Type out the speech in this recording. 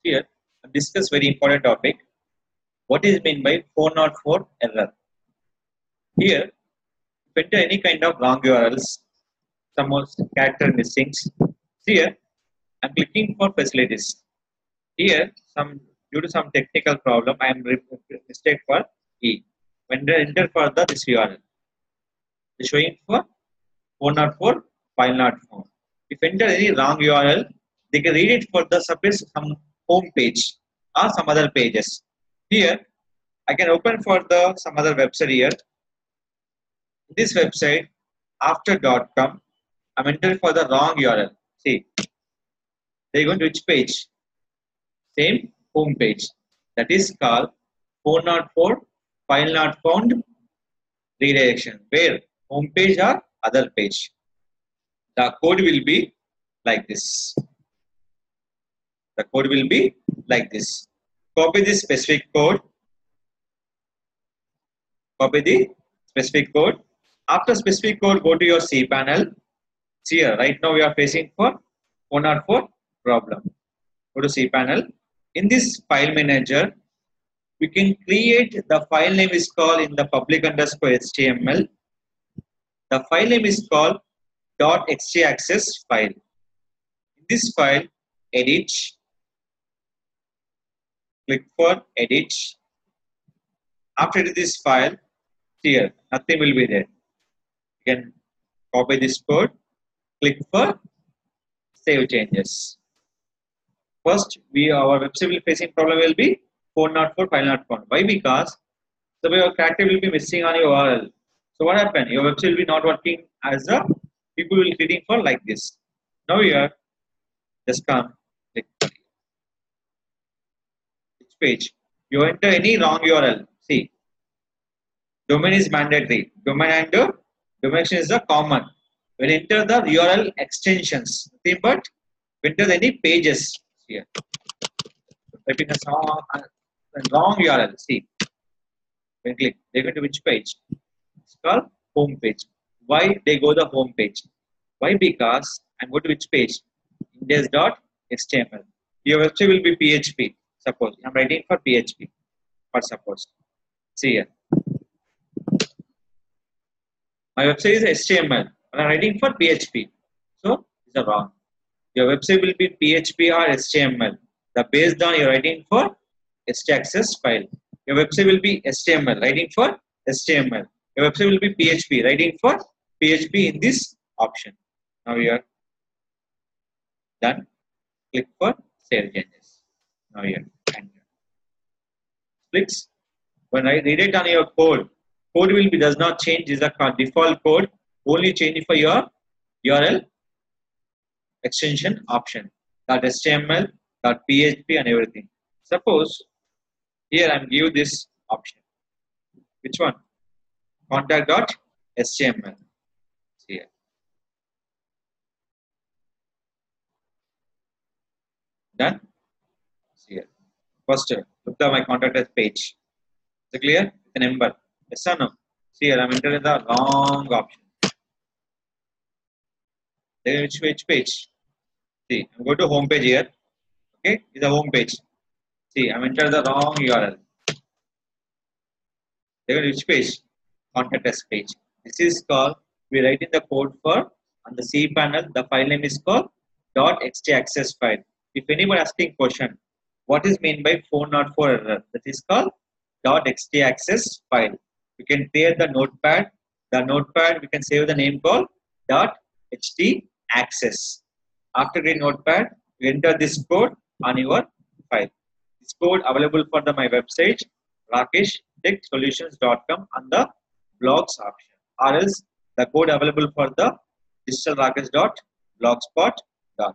Here, discuss very important topic. What is meant by 404 error? Here, if enter any kind of wrong URLs, some of character missings. Here, I'm clicking for facilities. Here, some due to some technical problem, I am mistake for E. When I enter for this URL, it's showing for 404 504. If enter any wrong URL, they can read it for the suppose some home page or some other pages. Here, I can open for the some other website here. This website after.com, I'm entering for the wrong URL. See, they're going to which page? Same home page. That is called 404 file not found redirection. Where home page or other page. The code will be like this. The code will be like this. Copy this specific code. Copy the specific code. After specific code, go to your cPanel. See here, right now we are facing for 404 problem. Go to cPanel. In this file manager, we can create the file name is called in the public underscore HTML. The file name is called .htaccess file. In this file, edit. Click for edit. After this file, here nothing will be there. You can copy this code. Click for save changes. First, our website will facing problem will be 404 file not found. Why? Because your character will be missing on your URL. So what happened? Your website will be not working as a people will be reading for like this. Now here, just come click which page. You enter any wrong URL. See, domain is mandatory. Domain and domain extension is a common. When enter the URL extensions, nothing but enter any pages here. Typing a wrong URL. See, when click, they go to which page? It's called home page. Why they go the home page? Why? Because I'm going to which page? Index.html. Your website will be PHP. Suppose I'm writing for PHP. For suppose. See here. My website is HTML. And I'm writing for PHP. So it's wrong. Your website will be PHP or HTML. The based on you're writing for htaccess file. Your website will be HTML, writing for HTML. Your website will be PHP, writing for PHP in this option. Now you are done. Click for save changes. Now you are enter. Clicks. When I read it on your code, code will be does not change. Is a default code. Only change for your URL extension option. .html, .php and everything. Suppose here I'm give this option. Which one? Contact.html. Here. Done. Here. First, look at my contact us page. Is it clear? The number. Yes or no? See here, I'm entering the wrong option. Then which page? See, I'm going to home page here. Okay, it's a home page. See, I'm entering the wrong URL. Then which page? Contact us page. This is called, we write in the code for on the cPanel. The file name is called .htaccess file. If anyone asking question, what is meant by 404 error? That is called .htaccess file. You can create the notepad. The notepad we can save the name called .htaccess. After creating notepad, you enter this code on your file. This code available for my website rakeshtechsolutions.com on the blogs option, or else the code available for the digitalrakesh.blogspot.com.